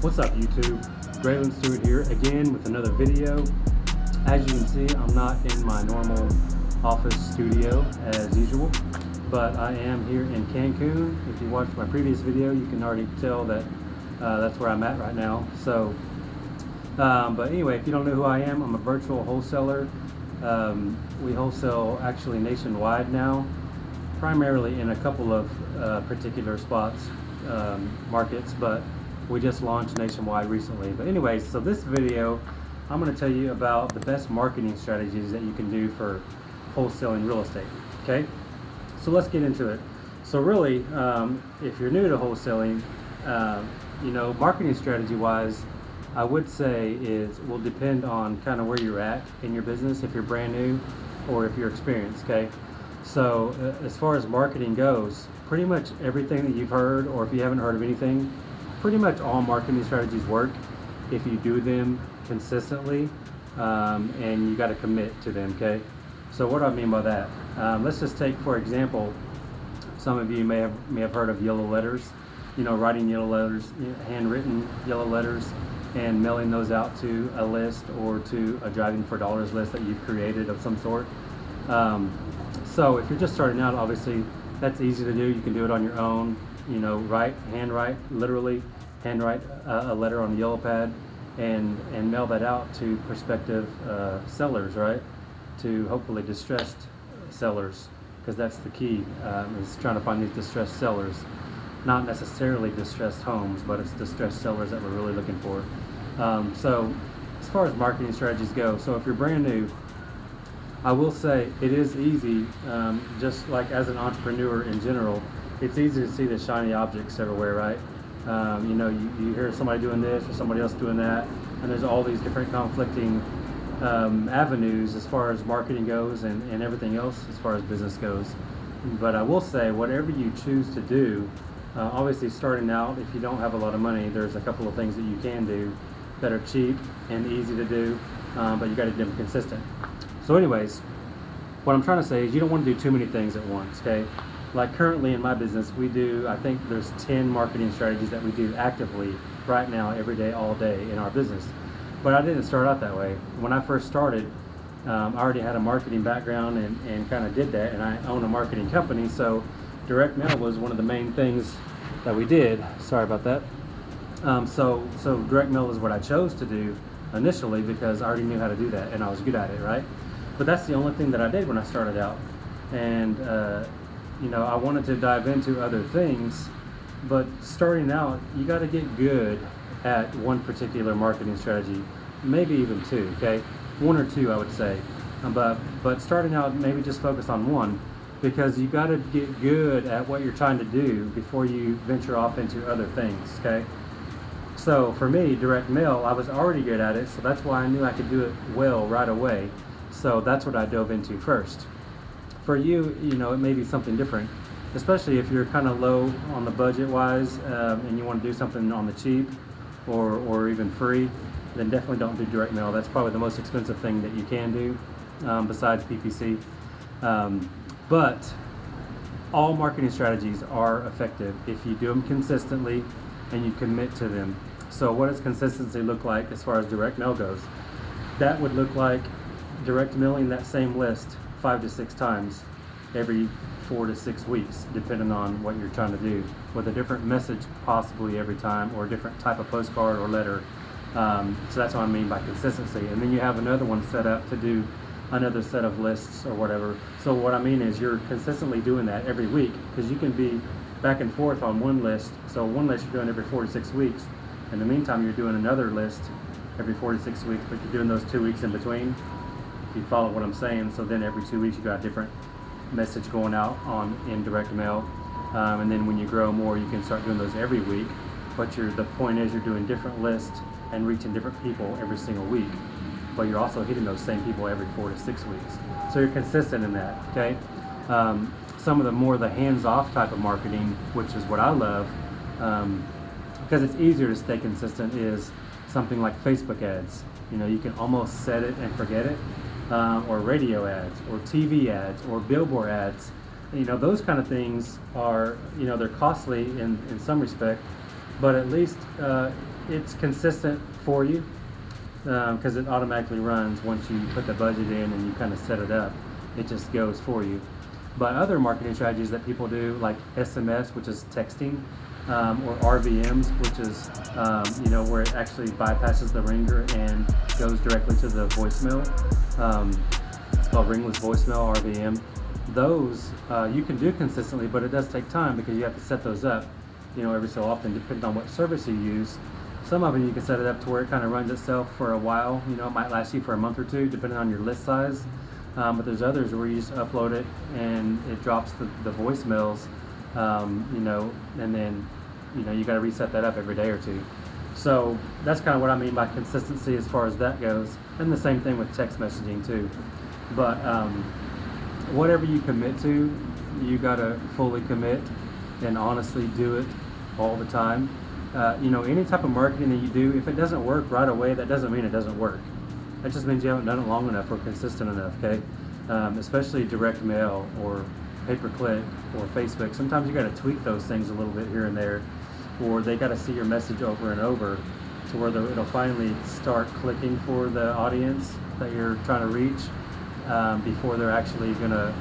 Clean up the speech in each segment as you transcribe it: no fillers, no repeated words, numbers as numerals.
What's up, YouTube? Graylan Stewart here again with another video. As you can see, I'm not in my normal office studio as usual, but I am here in Cancun. If you watched my previous video, you can already tell that that's where I'm at right now. So, but anyway, if you don't know who I am, I'm a virtual wholesaler. We wholesale actually nationwide now, primarily in a couple of particular spots, markets, but we just launched nationwide recently. But anyways, so this video, I'm going to tell you about the best marketing strategies that you can do for wholesaling real estate. Okay, so let's get into it. So really, if you're new to wholesaling, marketing strategy wise, I would say will depend on kind of where you're at in your business, if you're brand new or if you're experienced. Okay, so as far as marketing goes, pretty much everything that you've heard, or if you haven't heard of anything, pretty much all marketing strategies work if you do them consistently, and you got to commit to them. Okay, so what do I mean by that? Let's just take, for example, some of you may have heard of yellow letters. Writing yellow letters, handwritten yellow letters, and mailing those out to a list or to a driving for dollars list that you've created of some sort. So if you're just starting out, obviously that's easy to do. You can do it on your own. Literally handwrite a letter on a yellow pad and mail that out to prospective sellers, right? To hopefully distressed sellers, because that's the key, is trying to find these distressed sellers. Not necessarily distressed homes, but it's distressed sellers that we're really looking for. So as far as marketing strategies go, so if you're brand new, I will say it is easy, just like as an entrepreneur in general, it's easy to see the shiny objects everywhere, right? You hear somebody doing this or somebody else doing that, and there's all these different conflicting avenues as far as marketing goes and everything else as far as business goes. But I will say, whatever you choose to do, obviously starting out, if you don't have a lot of money, there's a couple of things that you can do that are cheap and easy to do, but you got to do them consistent. So anyways, what I'm trying to say is you don't want to do too many things at once, okay? Like currently in my business, I think there's 10 marketing strategies that we do actively right now, every day, all day in our business. But I didn't start out that way. When I first started, I already had a marketing background and kind of did that, and I own a marketing company, so direct mail was one of the main things that we did. Sorry about that. So direct mail is what I chose to do initially because I already knew how to do that and I was good at it, right? But that's the only thing that I did when I started out. And I wanted to dive into other things, but starting out, you got to get good at one particular marketing strategy, maybe even two, okay? One or two, I would say. But starting out, maybe just focus on one, because you got to get good at what you're trying to do before you venture off into other things, okay? So for me, direct mail, I was already good at it, so that's why I knew I could do it well right away. So that's what I dove into first. For you, it may be something different, especially if you're kind of low on the budget wise, and you want to do something on the cheap or even free, then definitely don't do direct mail. That's probably the most expensive thing that you can do, besides PPC. But all marketing strategies are effective if you do them consistently and you commit to them. So what does consistency look like as far as direct mail goes? That would look like direct mailing that same list 5 to 6 times every 4 to 6 weeks, depending on what you're trying to do, with a different message possibly every time, or a different type of postcard or letter. So that's what I mean by consistency. And then you have another one set up to do another set of lists or whatever. So what I mean is you're consistently doing that every week, because you can be back and forth on one list. So one list you're doing every 4 to 6 weeks. In the meantime, you're doing another list every 4 to 6 weeks, but you're doing those 2 weeks in between, if you follow what I'm saying. So then every 2 weeks you got a different message going out in direct mail. And then when you grow more, you can start doing those every week. But the point is you're doing different lists and reaching different people every single week. But you're also hitting those same people every 4 to 6 weeks. So you're consistent in that, okay? Some of the hands-off type of marketing, which is what I love, because it's easier to stay consistent, is something like Facebook ads. You can almost set it and forget it, or radio ads, or TV ads, or billboard ads. Those kind of things are, they're costly in some respect, but at least it's consistent for you because it automatically runs once you put the budget in and you kind of set it up. It just goes for you. But other marketing strategies that people do, like SMS, which is texting, or RVMs, which is where it actually bypasses the ringer and goes directly to the voicemail. It's called ringless voicemail, RVM. Those you can do consistently, but it does take time because you have to set those up, every so often, depending on what service you use. Some of them you can set it up to where it kind of runs itself for a while. It might last you for a month or two, depending on your list size. But there's others where you just upload it and it drops the voicemails, and then you got to reset that up every day or two. So that's kind of what I mean by consistency as far as that goes, and the same thing with text messaging too. But whatever you commit to, you got to fully commit and honestly do it all the time. Any type of marketing that you do, if it doesn't work right away, that doesn't mean it doesn't work. That just means you haven't done it long enough or consistent enough, okay? Especially direct mail or pay-per-click or Facebook. Sometimes you got to tweak those things a little bit here and there, or they got to see your message over and over to where it'll finally start clicking for the audience that you're trying to reach before they're actually going to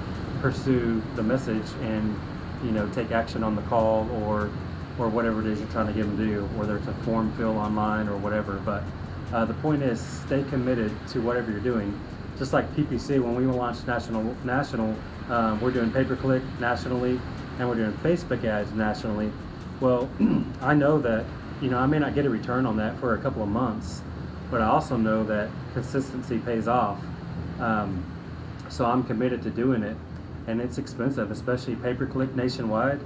pursue the message and take action on the call or whatever it is you're trying to get them to do, whether it's a form fill online or whatever. But the point is, stay committed to whatever you're doing. Just like PPC, when we launched national, we're doing pay-per-click nationally, and we're doing Facebook ads nationally. Well, I know that I may not get a return on that for a couple of months, but I also know that consistency pays off. So I'm committed to doing it, and it's expensive, especially pay-per-click nationwide.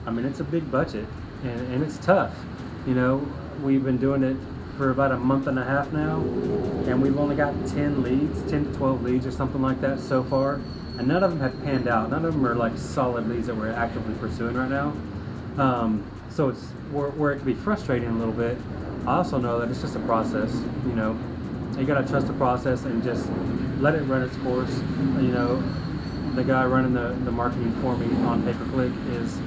I mean, it's a big budget, and it's tough. We've been doing it for about a month and a half now, and we've only got 10 to 12 leads or something like that so far, and none of them have panned out. None of them are like solid leads that we're actively pursuing right now. So it's where it can be frustrating a little bit. I also know that it's just a process. You gotta trust the process and just let it run its course. The guy running the marketing for me on pay-per-click is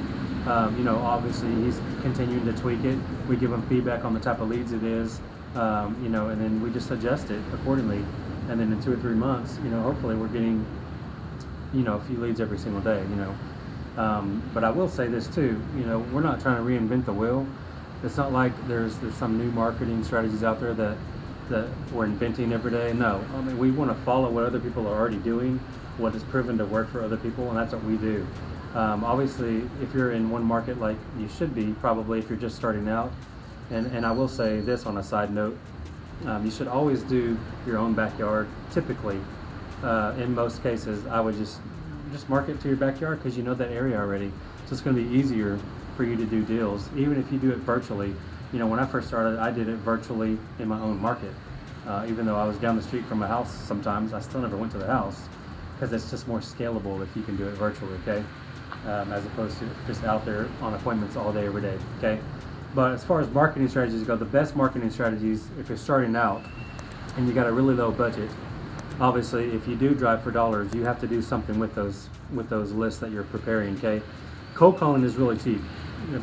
obviously he's continuing to tweak it. We give him feedback on the type of leads it is, and then we just adjust it accordingly. And then in 2 or 3 months, hopefully we're getting, a few leads every single day, But I will say this too, we're not trying to reinvent the wheel. It's not like there's some new marketing strategies out there that we're inventing every day. No, I mean, we want to follow what other people are already doing, what is proven to work for other people, and that's what we do. Obviously, if you're in one market like you should be, probably if you're just starting out, and I will say this on a side note, you should always do your own backyard. Typically, in most cases, I would just market to your backyard because you know that area already. So it's going to be easier for you to do deals, even if you do it virtually. When I first started, I did it virtually in my own market. Even though I was down the street from a house sometimes, I still never went to the house because it's just more scalable if you can do it virtually, okay? As opposed to just out there on appointments all day, every day, okay? But as far as marketing strategies go, the best marketing strategies, if you're starting out and you got a really low budget, obviously, if you do drive for dollars, you have to do something with those lists that you're preparing, okay? Cold calling is really cheap,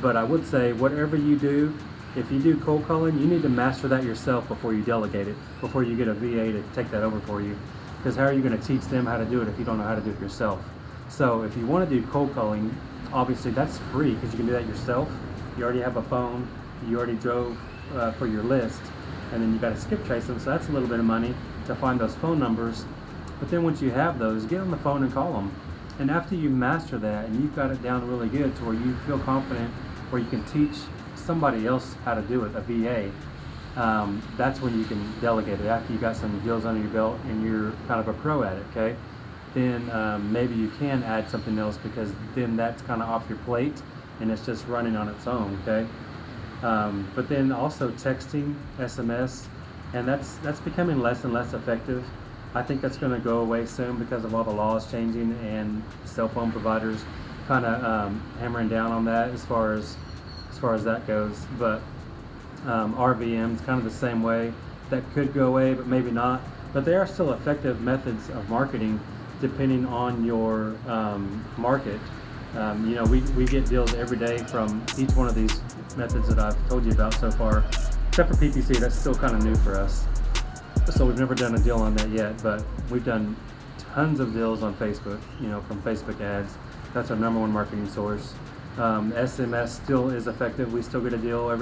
but I would say whatever you do, if you do cold calling, you need to master that yourself before you delegate it, before you get a VA to take that over for you. Because how are you going to teach them how to do it if you don't know how to do it yourself? So if you want to do cold calling, obviously that's free because you can do that yourself. You already have a phone, you already drove for your list, and then you got to skip trace them, so that's a little bit of money to find those phone numbers. But then once you have those, get on the phone and call them. And after you master that and you've got it down really good to where you feel confident, where you can teach somebody else how to do it, a VA, that's when you can delegate it. After you got some deals under your belt and you're kind of a pro at it, okay? Then maybe you can add something else because then that's kind of off your plate and it's just running on its own, okay? But then also texting, SMS, and that's becoming less and less effective. I think that's going to go away soon because of all the laws changing and cell phone providers kind of hammering down on that as far as that goes. But RVM's kind of the same way. That could go away, but maybe not. But they are still effective methods of marketing depending on your market. We get deals every day from each one of these methods that I've told you about so far. except for PPC. That's still kind of new for us. So we've never done a deal on that yet, but we've done tons of deals on Facebook, from Facebook ads. That's our number one marketing source. SMS still is effective. We still get a deal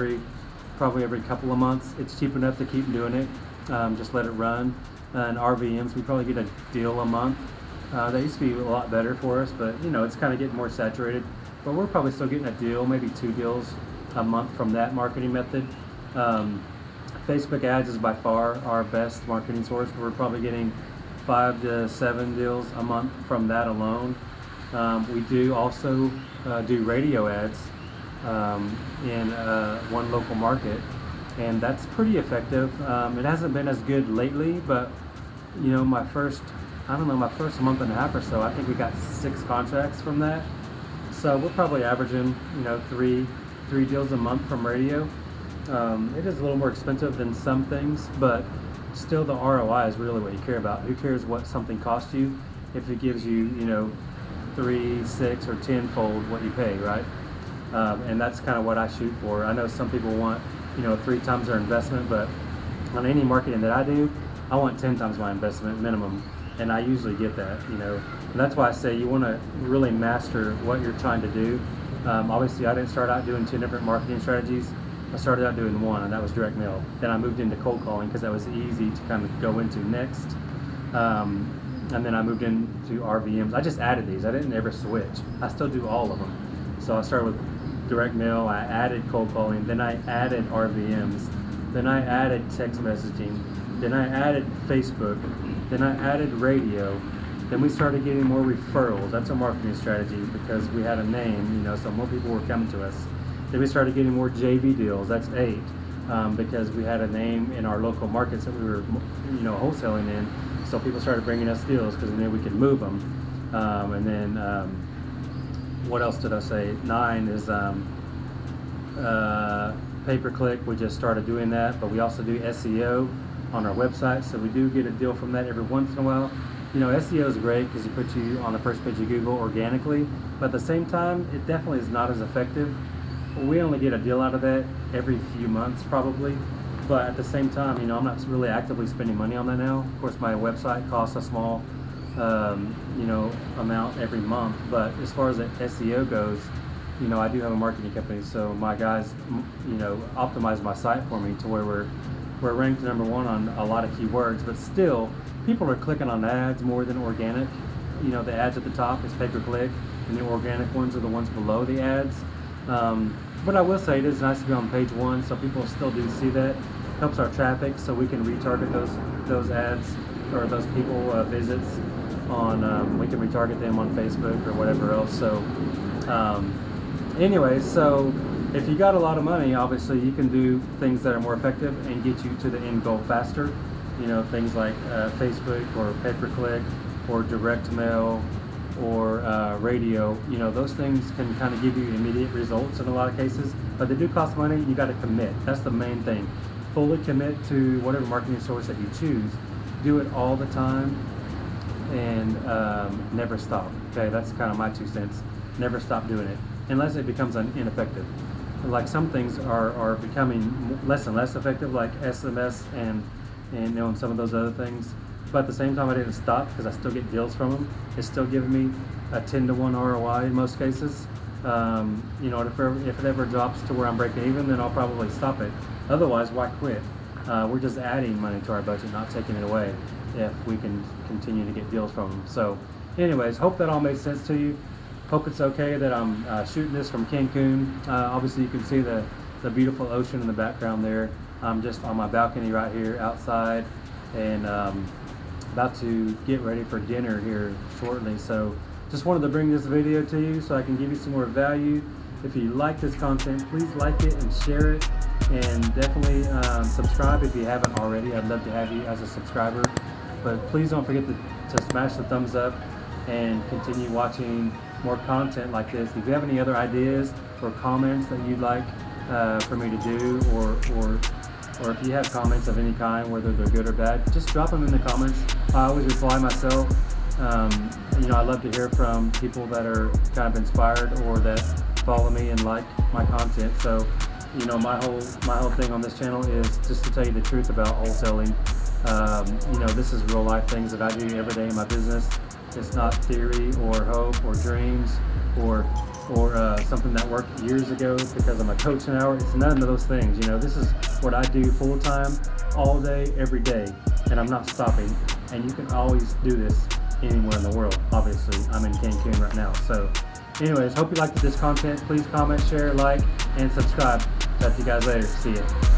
probably every couple of months. It's cheap enough to keep doing it. Just let it run. And RVMs, we probably get a deal a month. That used to be a lot better for us, but it's kind of getting more saturated. But we're probably still getting a deal, maybe 2 deals a month from that marketing method. Facebook ads is by far our best marketing source. We're probably getting 5 to 7 deals a month from that alone. We do also do radio ads in one local market, and that's pretty effective. It hasn't been as good lately, but my first month and a half or so, I think we got 6 contracts from that. So we're probably averaging, 3 deals a month from radio. It is a little more expensive than some things, but still the ROI is really what you care about. Who cares what something costs you if it gives you, 3, 6, or 10-fold what you pay, right? And that's kind of what I shoot for. I know some people want, 3 times their investment, but on any marketing that I do, I want 10 times my investment minimum, and I usually get that, And that's why I say you want to really master what you're trying to do. Obviously, I didn't start out doing 2 different marketing strategies. I started out doing one, and that was direct mail. Then I moved into cold calling because that was easy to kind of go into next. And then I moved into RVMs. I just added these. I didn't ever switch. I still do all of them. So I started with direct mail. I added cold calling. Then I added RVMs. Then I added text messaging. Then I added Facebook. Then I added radio. Then we started getting more referrals. That's a marketing strategy because we had a name, so more people were coming to us. Then we started getting more JV deals. That's 8, because we had a name in our local markets that we were, wholesaling in. So people started bringing us deals because they knew we could move them. And then what else did I say? 9 is pay-per-click. We just started doing that, but we also do SEO on our website. So we do get a deal from that every once in a while. SEO is great because it puts you on the first page of Google organically, but at the same time, it definitely is not as effective. We only get a deal out of that every few months probably, but at the same time, I'm not really actively spending money on that now. Of course, my website costs a small, amount every month, but as far as the SEO goes, I do have a marketing company, so my guys, optimize my site for me to where we're ranked number 1 on a lot of keywords, but still, people are clicking on ads more than organic. The ads at the top is pay-per-click, and the organic ones are the ones below the ads. But I will say it is nice to be on page 1, so people still do see that. Helps our traffic, so we can retarget those ads or those people visits on. We can retarget them on Facebook or whatever else. So, anyway, so if you got a lot of money, obviously you can do things that are more effective and get you to the end goal faster. Things like Facebook or pay-per-click or direct mail or radio. Those things can kind of give you immediate results in a lot of cases, but they do cost money. You got to commit. That's the main thing. Fully commit to whatever marketing source that you choose. Do it all the time and never stop. Okay, that's kind of my 2 cents. Never stop doing it unless it becomes ineffective. Like some things are becoming less and less effective, like SMS and some of those other things. But at the same time, I didn't stop because I still get deals from them. It's still giving me a 10-to-1 ROI in most cases. If it ever drops to where I'm breaking even, then I'll probably stop it. Otherwise, why quit? We're just adding money to our budget, not taking it away if we can continue to get deals from them. So anyways, hope that all made sense to you. Hope it's okay that I'm shooting this from Cancun. Obviously, you can see the beautiful ocean in the background there. I'm just on my balcony right here outside, and about to get ready for dinner here shortly. So just wanted to bring this video to you so I can give you some more value. If you like this content, please like it and share it, and definitely subscribe if you haven't already. I'd love to have you as a subscriber, but please don't forget to smash the thumbs up and continue watching more content like this. If you have any other ideas or comments that you'd like for me to do, or if you have comments of any kind, whether they're good or bad, just drop them in the comments. I always reply myself. I love to hear from people that are kind of inspired or that follow me and like my content. So my whole thing on this channel is just to tell you the truth about wholesaling. This is real life things that I do every day in my business. It's not theory or hope or dreams or something that worked years ago because I'm a coach now. It's none of those things. This is what I do full time, all day, every day, and I'm not stopping. And you can always do this anywhere in the world. Obviously, I'm in Cancun right now. So anyways, hope you liked this content. Please comment, share, like, and subscribe. Talk to you guys later. See ya.